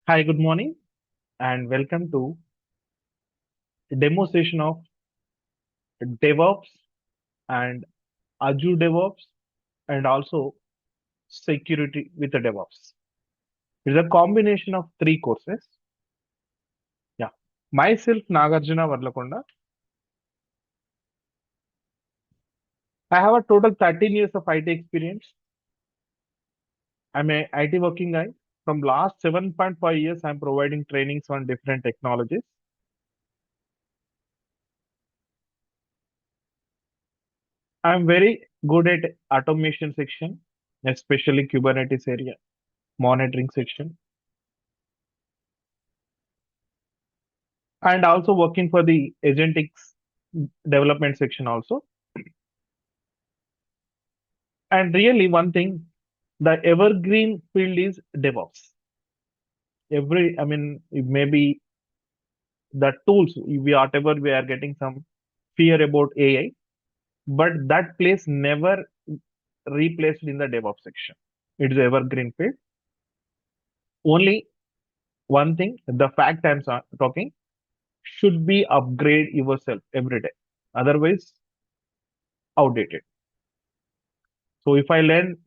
Hi, good morning, and welcome to demo session of DevOps and Azure DevOps and also security with the DevOps. It's a combination of three courses. Yeah. Myself, Nagarjuna Vadlakonda. I have a total 13 years of IT experience. I'm a IT working guy. From last 7.5 years, I'm providing trainings on different technologies. I'm very good at automation section, especially Kubernetes area, monitoring section, and also working for the agentic development section also. And really, one thing, the evergreen field is DevOps. Maybe the tools, whatever we are getting some fear about AI, but that place never replaced in the DevOps section. It is evergreen field. Only one thing, the fact talking should be upgrade yourself every day. Otherwise, outdated. So if I learn,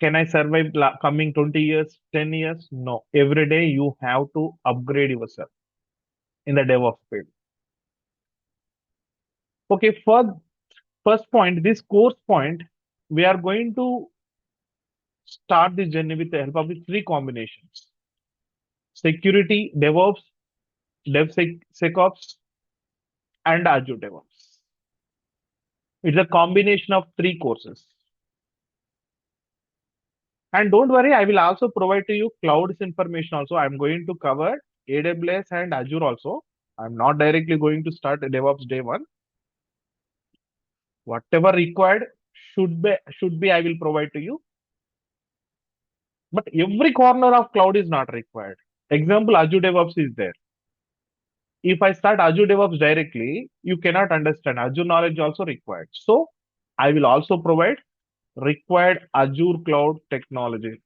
can I survive coming 20 years, 10 years? No. Every day you have to upgrade yourself in the DevOps field. Okay, for first point, this course point, we are going to start the journey with the help of the three combinations. Security, DevOps, DevSecOps, and Azure DevOps. It's a combination of three courses. And don't worry, I will also provide to you clouds information also. I'm going to cover AWS and Azure also. I'm not directly going to start DevOps day one. Whatever required should be I will provide to you. But every corner of cloud is not required. Example, Azure DevOps is there. If I start Azure DevOps directly, you cannot understand. Azure knowledge also required. So I will also provide required Azure cloud technology.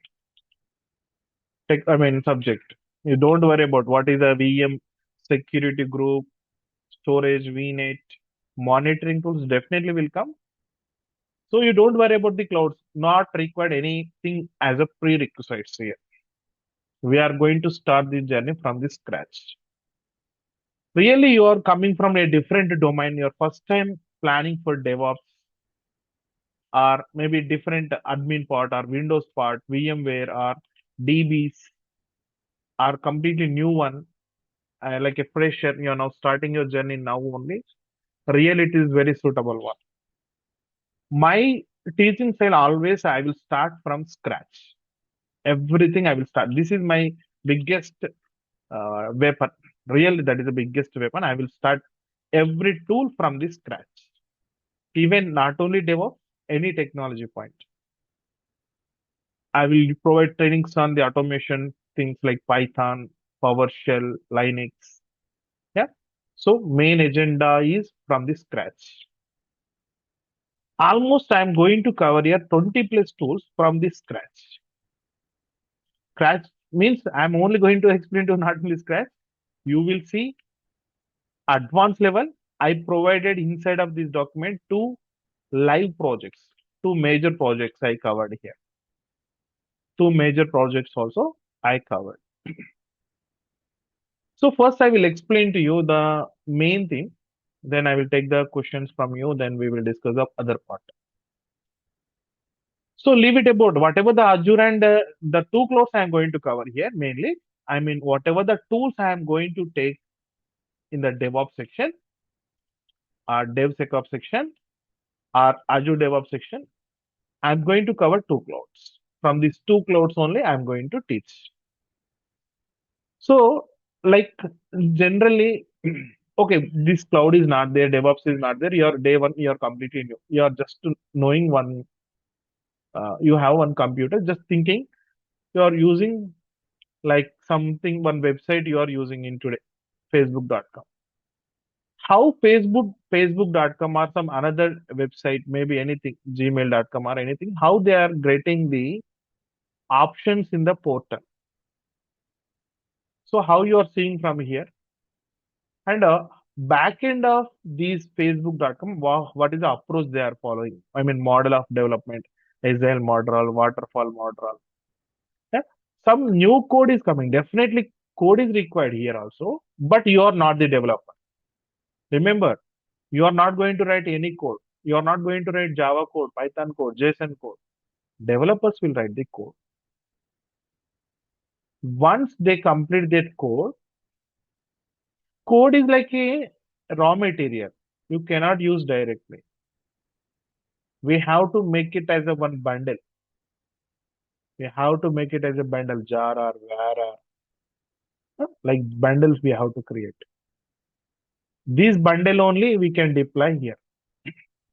Subject. You don't worry about what is a VM security group, storage, VNet, monitoring tools definitely will come. So you don't worry about the clouds, not required anything as a prerequisites here. We are going to start the journey from the scratch. Really, you are coming from a different domain. Your first time planning for DevOps or maybe different admin part or Windows part, VMware or DBs are completely new one. Like a fresher, you're now starting your journey now only. Really, it is very suitable one. My teaching style always I will start from scratch. Everything I will start. This is my biggest weapon. Really, that is the biggest weapon. I will start every tool from the scratch. Even not only DevOps, any technology point. I will provide trainings on the automation things like Python, PowerShell, Linux. Yeah. So main agenda is from the scratch. Almost I'm going to cover here 20 plus tools from the scratch. Scratch means I'm only going to explain to not only scratch. You will see advanced level. I provided inside of this document two live projects, two major projects I covered here. Two major projects also I covered. So first I will explain to you the main thing. Then I will take the questions from you. Then we will discuss the other part. So leave it about whatever the Azure and the two clouds I am going to cover here mainly. Whatever the tools I am going to take in the DevOps section, or DevSecOps section, or Azure DevOps section, I'm going to cover two clouds. From these two clouds only, I'm going to teach. So, like generally, okay, this cloud is not there, DevOps is not there. Your day one, you're completely new. You're just knowing one. You have one computer, just thinking you're using like something, one website you are using in today, Facebook.com. How Facebook.com or some another website, maybe anything, Gmail.com or anything, how they are getting the options in the portal. So how you are seeing from here, and back end of these Facebook.com, what is the approach they are following? I mean, model of development, agile model, waterfall model. Yeah? Some new code is coming. Definitely, code is required here also, but you are not the developer. Remember, you are not going to write any code. You are not going to write Java code, Python code, JSON code. Developers will write the code. Once they complete that code, code is like a raw material. You cannot use directly. We have to make it as a one bundle. We have to make it as a bundle, jar or var or like bundles we have to create. This bundle only we can deploy here.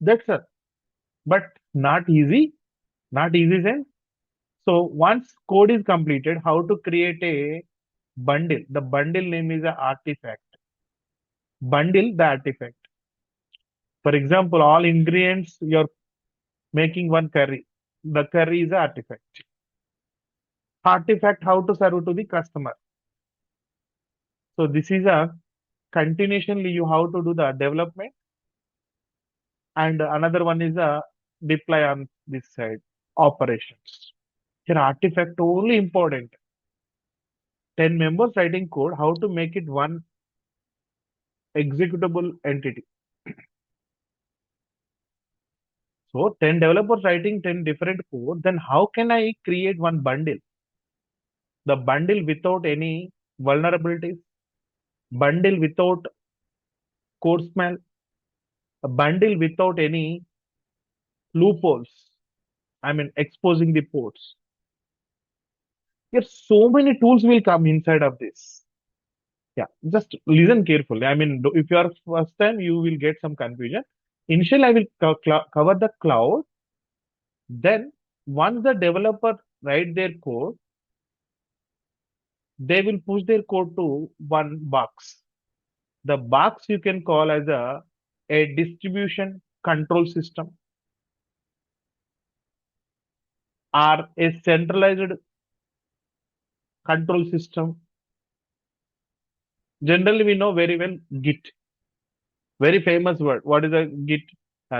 That's it. But not easy, not easy sense. So once code is completed, how to create a bundle? The bundle name is a artifact. Bundle the artifact. For example, all ingredients you're making one curry. The curry is an artifact. Artifact how to serve to the customer. So this is a continuationally you have to do the development, and another one is a deploy on this side operations. Here artifact only important. 10 members writing code, how to make it one executable entity. So 10 developers writing 10 different code, then how can I create one bundle? The bundle without any vulnerabilities, bundle without code smell, a bundle without any loopholes. I mean, exposing the ports. Yes, so many tools will come inside of this. Yeah, just listen carefully. I mean, if you are first time, you will get some confusion. Initially, I will cover the cloud. Then, once the developer write their code, they will push their code to one box. The box you can call as a distribution control system or a centralized control system. Generally, we know very well Git, very famous word. What is a Git?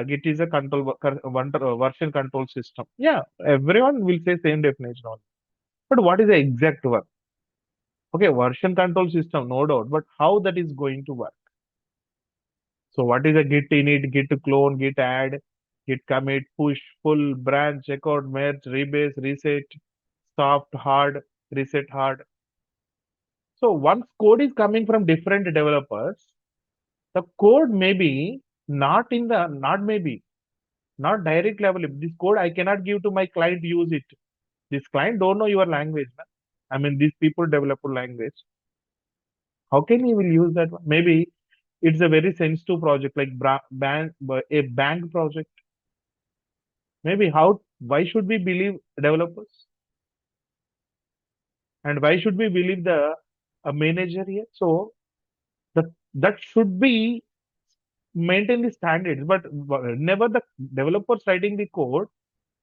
Git is a version control system. Yeah, everyone will say same definition only. But what is the exact word? Okay, version control system, no doubt. But how that is going to work? So what is a Git init, Git clone, Git add, Git commit, push, pull, branch, checkout, merge, rebase, reset, soft, hard, reset hard. So once code is coming from different developers, the code may be not in the not maybe not direct level. If this code I cannot give to my client use it. This client don't know your language. Na? I mean these people develop a language. How can he will use that one? Maybe it's a very sensitive project like a bank project. Maybe how why should we believe developers? And why should we believe the a manager here? So that should be maintain the standards, but never the developers writing the code,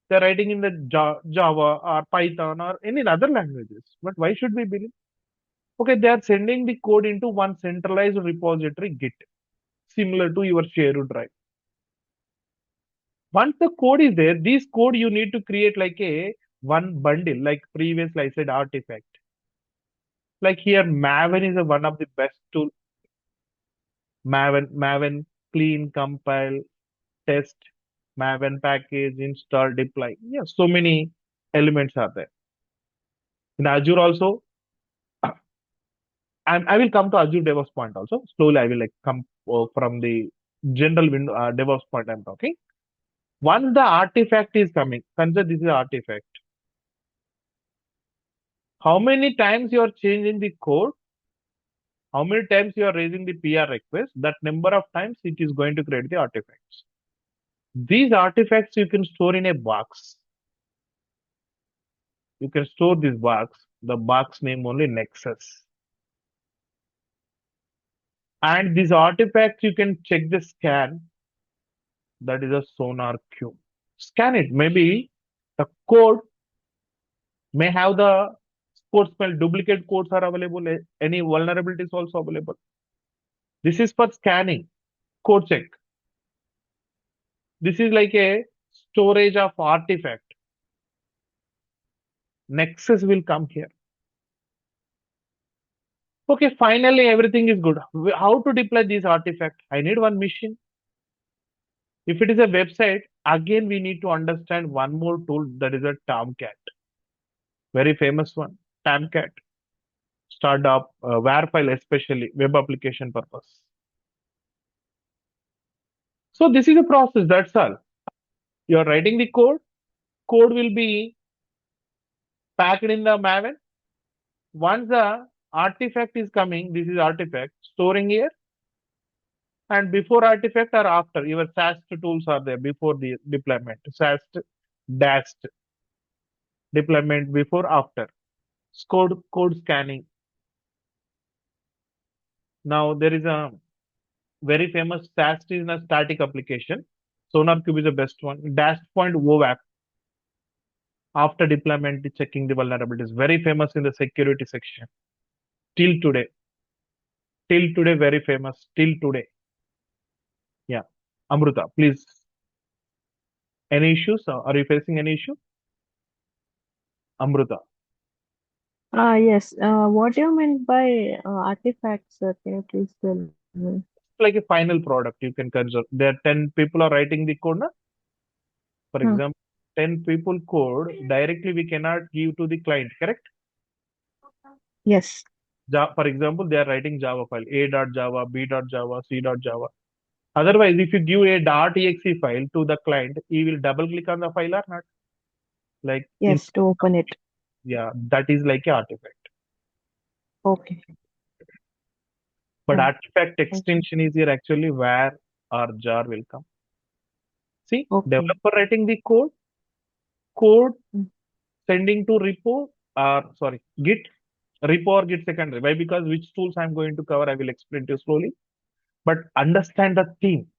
they're writing in the Java or Python or any other languages. But why should we believe? Okay, they are sending the code into one centralized repository Git, similar to your shared drive. Once the code is there, this code you need to create like a one bundle, like previously I said artifact. Like here, Maven is one of the best tool. Maven clean, compile, test, Maven package, install, deploy. Yeah, so many elements are there. In Azure also, I will come to Azure DevOps point also. Slowly, I will like come from the general window, DevOps point I'm talking. Once the artifact is coming, consider this is artifact. How many times you are changing the code? How many times you are raising the PR request? That number of times it is going to create the artifacts. These artifacts you can store in a box. You can store this box. The box name only Nexus. And these artifacts you can check the scan. That is a sonar cube. Scan it. Maybe the code may have the Code smell, duplicate codes are available, any vulnerabilities also available. This is for scanning, code check. This is like a storage of artifact. Nexus will come here. Okay, finally everything is good. How to deploy this artifact? I need one machine. If it is a website, again we need to understand one more tool, that is a Tomcat. Very famous one, Tomcat. Startup, WAR file, especially web application purpose. So this is a process, that's all. You are writing the code. Code will be packed in the Maven. Once the artifact is coming, this is artifact, storing here. And before artifact or after, your SAST tools are there before the deployment. SAST, DAST, deployment before, after. Code scanning. Now there is a very famous SAST is a static application. SonarQube is the best one. Dash point OWAP. After deployment, checking the vulnerabilities. Very famous in the security section. Till today. Till today, very famous. Till today. Yeah. Amruta, please. Any issues? Are you facing any issue? Amruta. Yes. What do you mean by artifacts? Can you please tell me? Like a final product you can consider. There are 10 people are writing the code. Na? For Hmm. example, 10 people code directly we cannot give to the client, correct? Yes. For example, they are writing Java file, a.java, b.java, c.java. Otherwise, if you give a .exe file to the client, he will double click on the file or not. Like in, Yes, to open it. yeah, that is like a artifact. Okay. But Yeah. artifact Okay. extension is here actually where our jar will come. See, Okay. developer writing the code Mm. sending to repo or sorry, Git, repo or Git secondary. Why? Because which tools I'm going to cover, I will explain to you slowly. But understand the theme.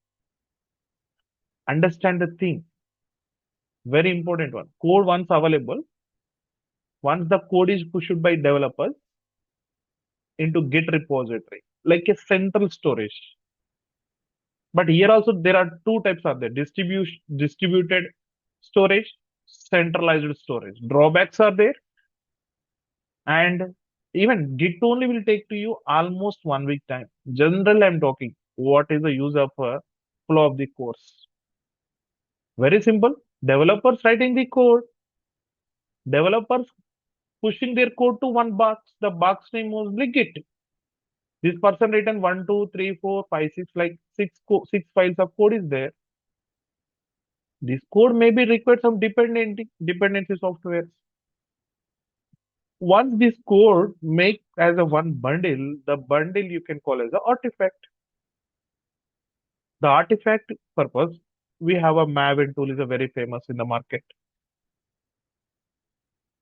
Understand the theme. Very important one. Code once available, once the code is pushed by developers into Git repository, like a central storage. But here also there are two types of there: distributed storage, centralized storage. Drawbacks are there, and even Git only will take to you almost 1 week time. Generally, I'm talking. What is the use of a flow of the course? Very simple. Developers writing the code, developers pushing their code to one box. The box name was Git. This person written 1, 2, 3, 4, 5, 6, like six files of code is there. This code maybe requires some dependency software. Once this code make as a one bundle, the bundle you can call as an artifact. The artifact purpose, we have a Maven tool is a very famous in the market.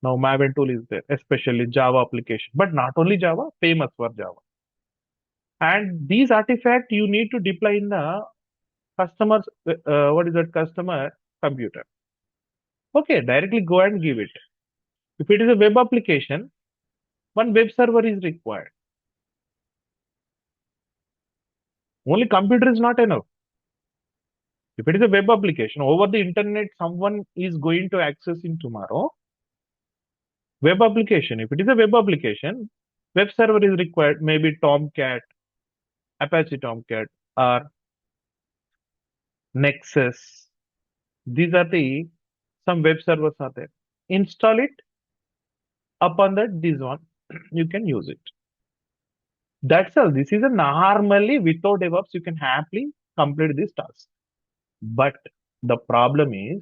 Now Maven tool is there, especially Java application, but not only Java, famous for Java. And these artifact you need to deploy in the customer's what is that customer computer. Okay, directly go and give it. If it is a web application, one web server is required. Only computer is not enough. If it is a web application over the internet, someone is going to access in tomorrow. Web application. If it is a web application, web server is required. Maybe Tomcat, Apache Tomcat, or Nexus. These are the some web servers are there. Install it. Upon that, this one you can use it. That's all. This is a normally without DevOps you can happily complete this task. But the problem is,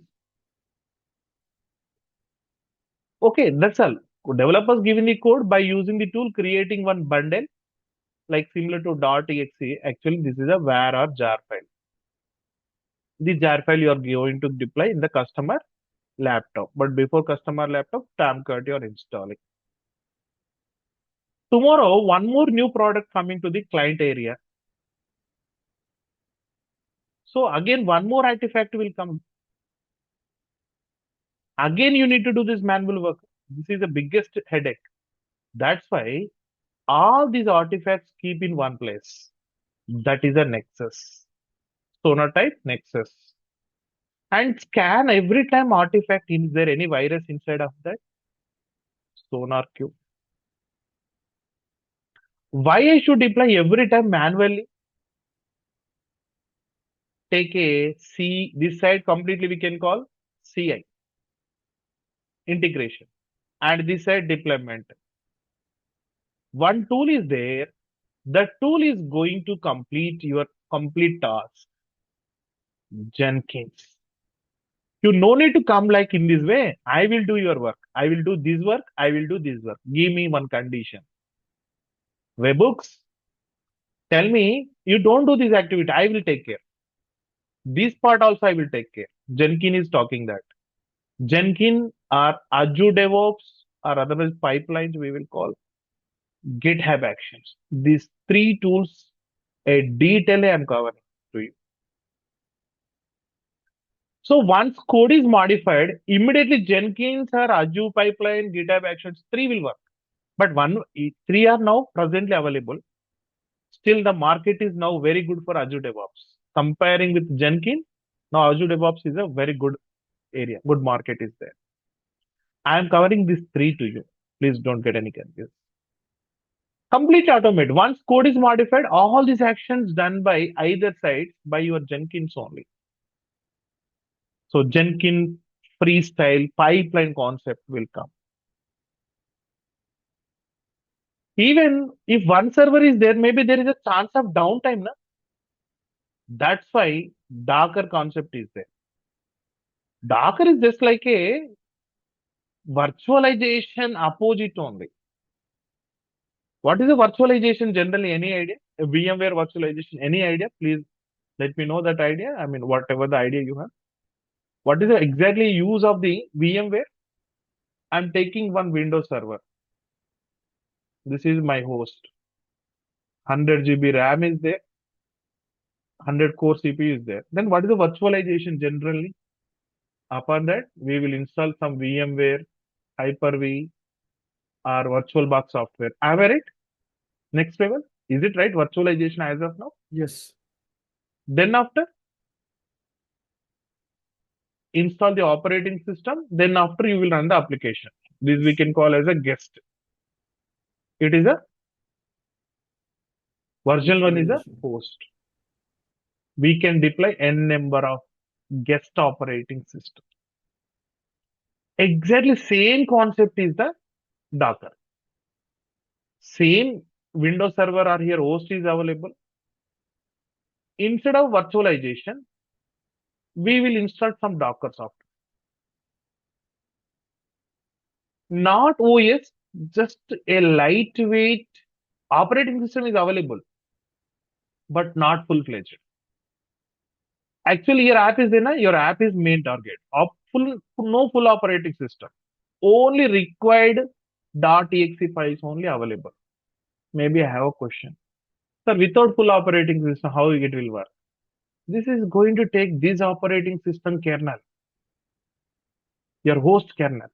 okay, that's all. Developers giving the code by using the tool, creating one bundle like similar to .exe. Actually, this is a var or jar file. The jar file you are going to deploy in the customer laptop. But before customer laptop, Tomcat you are installing. Tomorrow, one more new product coming to the client area. So again, one more artifact will come. Again, you need to do this manual work. This is the biggest headache. That's why all these artifacts keep in one place. That is a nexus. Sonar type nexus. And scan every time artifact. Is there any virus inside of that? Sonar queue. Why I should deploy every time manually? Take a C, this side completely we can call CI, integration. And this side deployment. One tool is there. The tool is going to complete your complete task. Jenkins. You no need to come like in this way. I will do your work. I will do this work. I will do this work. Give me one condition. Webhooks, tell me you don't do this activity. I will take care. This part also I will take care. Jenkins is talking that. Jenkins or AzureDevops or otherwise pipelines we will call GitHub Actions. These three tools, a detail I am covering to you. So once code is modified, immediately Jenkins or Azure pipeline, GitHub Actions, three will work. But three are now presently available. Still, the market is now very good for Azure DevOps. Comparing with Jenkins, now Azure DevOps is a very good area. Good market is there. I am covering these three to you. Please don't get any confused. Complete automate. Once code is modified, all these actions done by either side by your Jenkins only. So Jenkins freestyle pipeline concept will come. Even if one server is there, maybe there is a chance of downtime. Na? That's why Docker concept is there. Docker is just like a virtualization opposite only. What is a virtualization generally? Any idea? A VMware virtualization, any idea? Please let me know that idea. I mean, whatever the idea you have. What is the exactly use of the VMware? I'm taking one Windows server. This is my host. 100 GB RAM is there. 100 core CPU is there. Then what is the virtualization generally? Upon that, we will install some VMware, Hyper-V, or VirtualBox software. Am I right? Next level. Is it right? Virtualization as of now. Yes. Then after, install the operating system. Then after, you will run the application. This we can call as a guest. It is a version one is a Virtualization. host. We can deploy n number of guest operating system. Exactly same concept is the Docker. Same Windows server or here host is available. Instead of virtualization, we will install some Docker software. Not OS, just a lightweight operating system is available, but not full-fledged. Actually, your app is there, your app is main target. No full operating system. Only required .exe files only available. Maybe I have a question. Sir, without full operating system, how it will work? This is going to take this operating system kernel, your host kernel.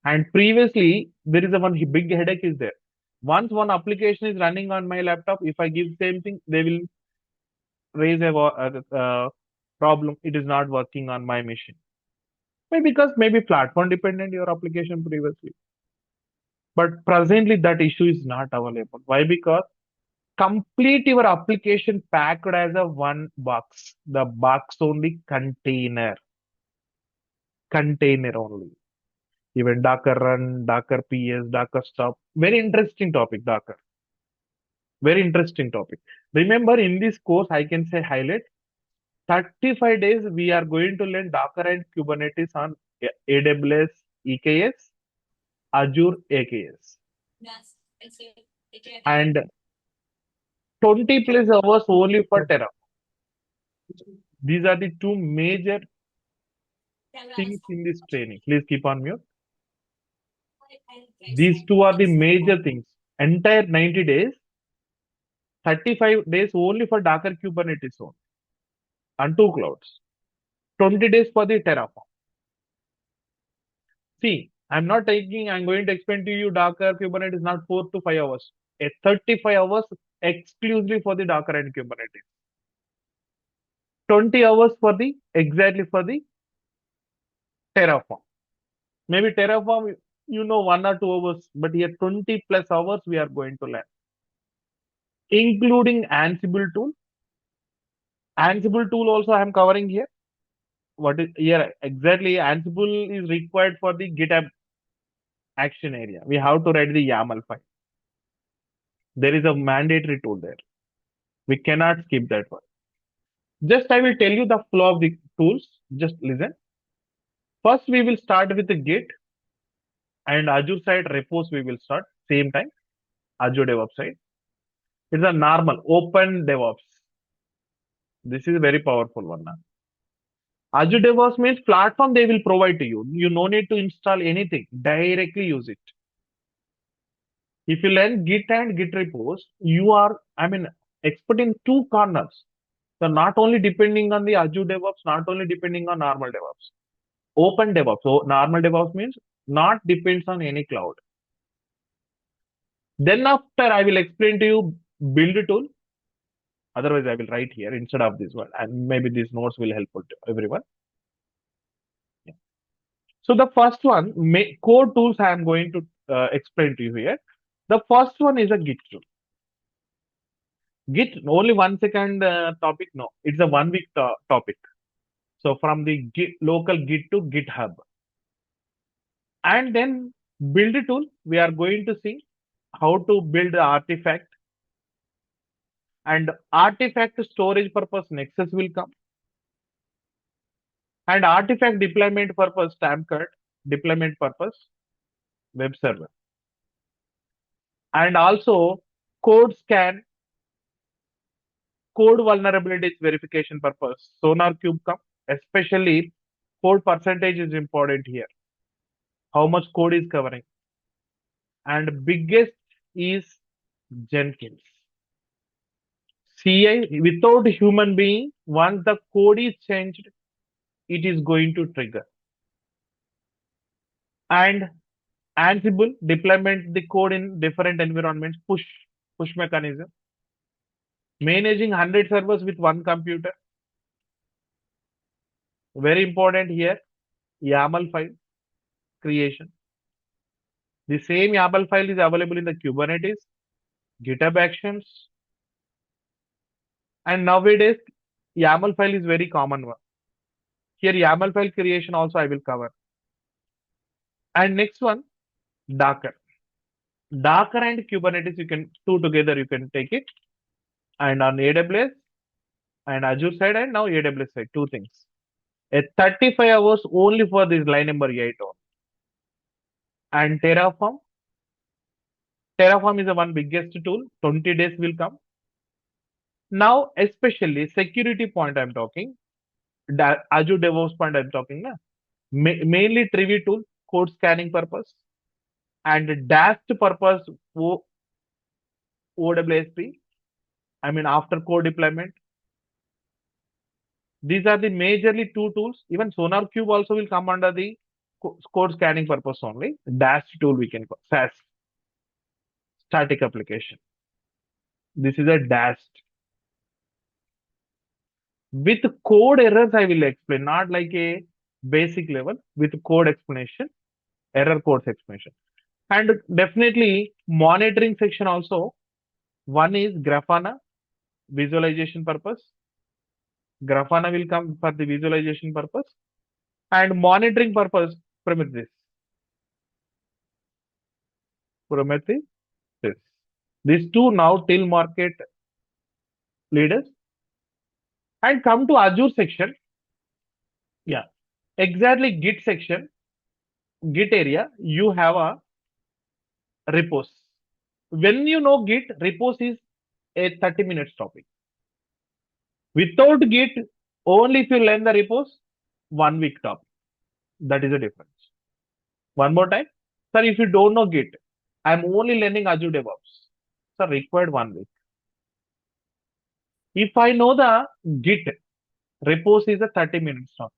And previously, there is a one big headache is there. Once one application is running on my laptop, if I give same thing, they will raise a problem. It is not working on my machine. Maybe because maybe platform dependent your application previously. But presently that issue is not available. Why? Because complete your application packed as a one box. The box only container. Container only. Even Docker run, Docker PS, Docker stop. Very interesting topic, Docker. Very interesting topic. Remember in this course, I can say highlight 35 days we are going to learn Docker and Kubernetes on AWS EKS, Azure AKS. And 20 plus hours only for Terra. These are the two major things in this training. Please keep on mute. These two are the major things. Entire 90 days, 35 days only for Docker Kubernetes only. On two clouds. 20 days for the Terraform. See, I'm going to explain to you Docker, Kubernetes, not 4 to 5 hours. A 35 hours exclusively for the Docker and Kubernetes. 20 hours exactly for the Terraform. Maybe Terraform, 1 or 2 hours, but here 20 plus hours we are going to learn, including Ansible tool. Ansible tool also I am covering here. What is here exactly? Ansible is required for the GitHub action area. We have to write the YAML file. There is a mandatory tool there. We cannot skip that one. Just I will tell you the flow of the tools. Just listen. First, we will start with the Git and Azure side repos. We will start same time. Azure DevOps side. It's a normal open DevOps. This is a very powerful one now. Azure DevOps means platform they will provide to you. You no need to install anything. Directly use it. If you learn Git and Git repos, you are, expert in two corners. So not only depending on the Azure DevOps, not only depending on normal DevOps. Open DevOps. So normal DevOps means not depends on any cloud. Then after I will explain to you build tool. Otherwise I will write here instead of this one, and maybe these notes will help to everyone. Yeah. So the first one, core tools I am going to explain to you here. The first one is a Git tool. Git only 1 second topic. No, it's a 1 week topic. So from the local Git to GitHub. And then build tool, we are going to see how to build the artifact, and artifact storage purpose Nexus will come, and artifact deployment purpose Tamcard, deployment purpose web server, and also code scan, code vulnerabilities verification purpose Sonar Cube come. Especially code percentage is important here. How much code is covering, and biggest is Jenkins. CI without human being, once the code is changed, it is going to trigger. And Ansible deployment the code in different environments, push mechanism. Managing 100 servers with one computer. Very important here, YAML file creation. The same YAML file is available in the Kubernetes, GitHub Actions, and nowadays YAML file is very common one. Here YAML file creation also I will cover. And next one, Docker. Docker and Kubernetes, you can two together, you can take it. And on AWS and Azure side, and now AWS side, two things. A 35 hours only for this line number 8 on. And Terraform. Terraform is the one biggest tool. 20 days will come. Now, especially security point I'm talking. Azure DevOps point I'm talking. Mainly Trivy tool, code scanning purpose. And DAST purpose, OWSP. After code deployment. These are the majorly two tools. Even Sonar Cube also will come under the code scanning purpose only. DAST tool we can call SAS, static application. This is a DAST. With code errors, I will explain, not like a basic level, with code explanation, error codes explanation. And definitely monitoring section also. One is Grafana, visualization purpose. Grafana will come for the visualization purpose. And monitoring purpose, Prometheus. Prometheus. These two now till market leaders. And come to Azure section. Yeah, exactly Git section, Git area, you have a repos. When you know Git, repos is a 30 minutes topic. Without Git, only if you learn the repos, 1 week topic. That is the difference. One more time. Sir, if you don't know Git, I'm only learning Azure DevOps. Sir, required 1 week. If I know the Git, repos is a 30 minutes topic.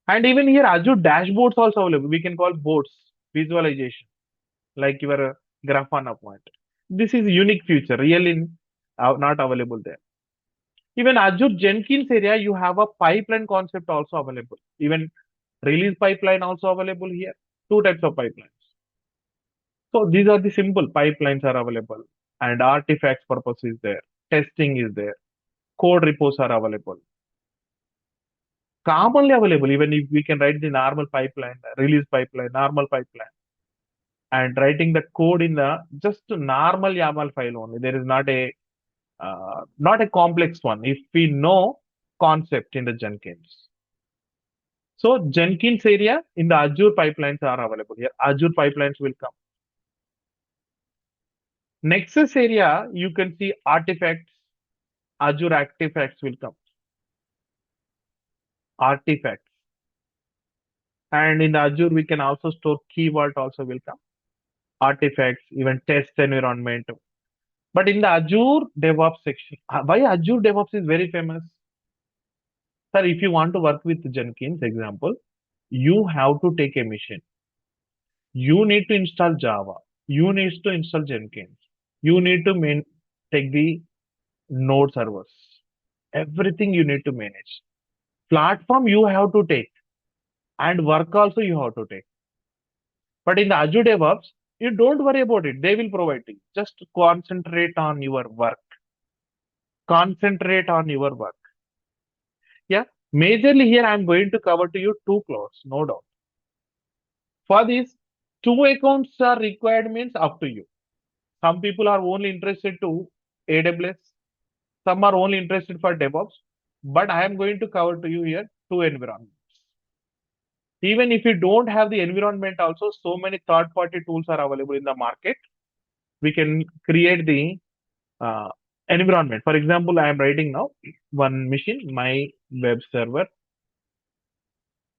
And even here, Azure dashboards also available. We can call boards, visualization, like your Grafana point. This is unique feature, really not available there. Even Azure Jenkins area, you have a pipeline concept also available. Even release pipeline also available here. Two types of pipelines. So these are the simple pipelines are available, and artifacts purpose is there. Testing is there. Code repos are available. Commonly available, even if we can write the normal pipeline, release pipeline, normal pipeline, and writing the code in the just normal YAML file only. There is not a complex one. If we know concept in the Jenkins. So Jenkins area in the Azure pipelines are available here. Azure pipelines will come. Nexus area, you can see artifacts. Azure artifacts will come. Artifacts. And in the Azure, we can also store keyword also will come. Artifacts, even test environment. But in the Azure DevOps section, why Azure DevOps is very famous? Sir, if you want to work with Jenkins, example, you have to take a mission. You need to install Java. You need to install Jenkins. You need to take the node servers. Everything you need to manage. Platform you have to take, and work also you have to take. But in the Azure DevOps, you don't worry about it. They will provide it. Just concentrate on your work. Concentrate on your work. Yeah. Majorly here, I'm going to cover to you two clouds, no doubt. For this, two accounts are required means up to you. Some people are only interested to AWS. Some are only interested for DevOps. But I am going to cover to you here two environments. Even if you don't have the environment also, so many third-party tools are available in the market. We can create the uh, environment. For example, I am writing now one machine, my web server.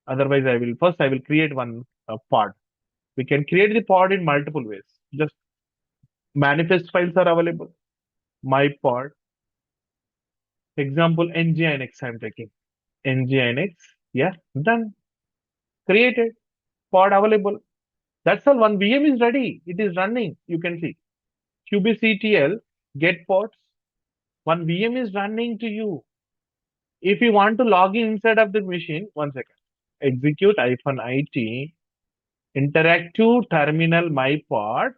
Otherwise, I will create one pod. We can create the pod in multiple ways. Just manifest files are available. My pod. Example, NGINX I'm taking. NGINX. Yeah, done. Created. Pod available. That's all. One VM is ready. It is running. You can see. kubectl get pods. One VM is running to you. If you want to log in inside of the machine, one second. Execute -it interactive terminal mypod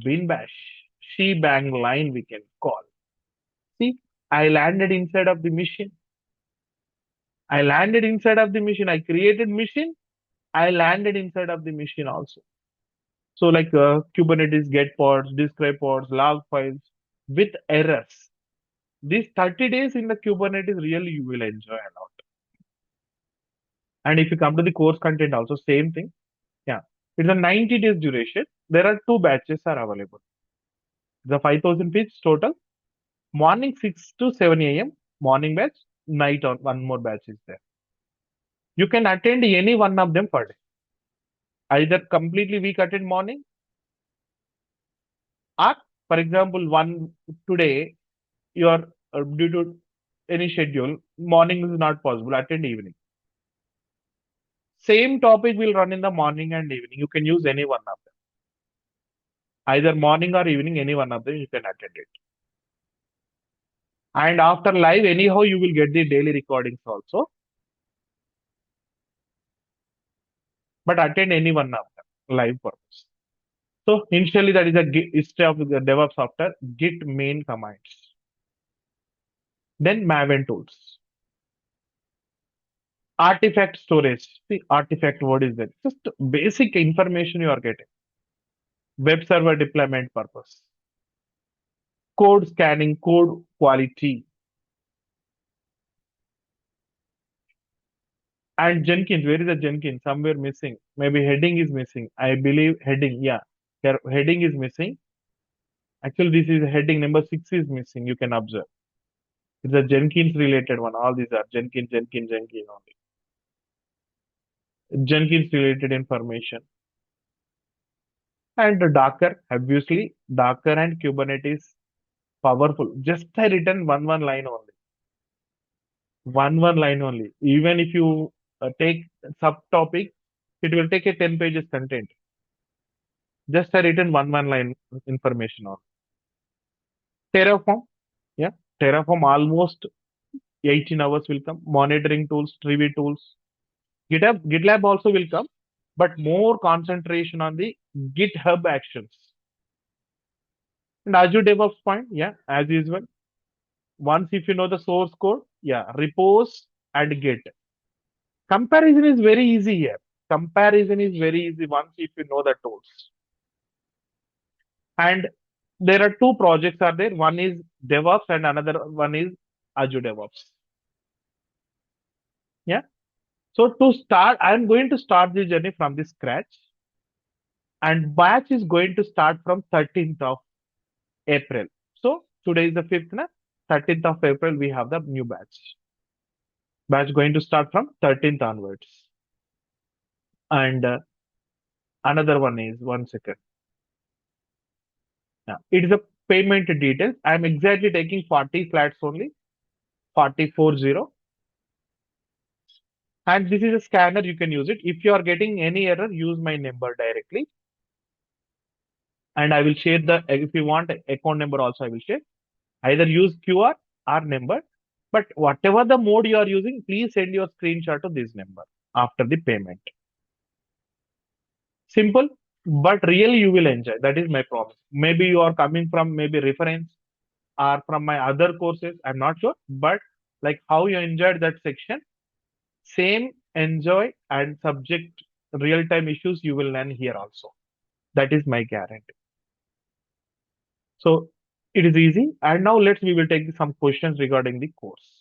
bin bash shebang line we can call. See, I landed inside of the machine. I landed inside of the machine. I created machine. I landed inside of the machine also. So like Kubernetes get pods, describe pods, log files with errors. These 30 days in the Kubernetes really you will enjoy a lot. And if you come to the course content also, same thing. Yeah. It's a 90 days duration. There are two batches are available. The 5,000 fees total. Morning 6 to 7 a.m. morning batch. Night on one more batch is there. You can attend any one of them per day. Either completely week attend morning or, for example, one today you are due to any schedule, morning is not possible. Attend evening. Same topic will run in the morning and evening. You can use any one of them. Either morning or evening, any one of them you can attend it. And after live, anyhow, you will get the daily recordings also. But attend any one of them, live purpose. So initially, that is a history of the DevOps software, Git main commands. Then Maven tools. Artifact storage. See, artifact, what is that? Just basic information you are getting. Web server deployment purpose. Code scanning, code quality. And Jenkins, where is the Jenkins? Somewhere missing. Maybe heading is missing. I believe heading, yeah. Here, heading is missing. Actually, this is heading number 6 is missing. You can observe. It's a Jenkins related one. All these are Jenkins only. Jenkins related information. And Docker, obviously, Docker and Kubernetes powerful. Just I written one line only. One line only. Even if you take subtopic, it will take a 10 pages content. Just a written one line information on Terraform. Yeah, Terraform almost 18 hours will come. Monitoring tools, Trivy tools, GitLab also will come, but more concentration on the GitHub actions. And Azure DevOps point, yeah, as usual. Once if you know the source code, yeah, repose and Git. Comparison is very easy here. Comparison is very easy once if you know the tools. And there are two projects are there. One is DevOps and another one is Azure DevOps. Yeah. So to start, I'm going to start the journey from the scratch, and batch is going to start from 13th of April. So today is the 5th, na? 13th of April, we have the new batch. Batch going to start from 13th onwards. And another one is, one second. Yeah. It is a payment details. I'm exactly taking 40 flats only, 440. And this is a scanner, you can use it. If you are getting any error, use my number directly. And I will share if you want account number also, I will share. Either use QR or number. But whatever the mode you are using, please send your screenshot to this number after the payment. Simple, but really you will enjoy. That is my promise. Maybe you are coming from maybe reference or from my other courses. I'm not sure, but like how you enjoyed that section, same enjoy and subject real-time issues you will learn here also. That is my guarantee. So it is easy. And now we will take some questions regarding the course.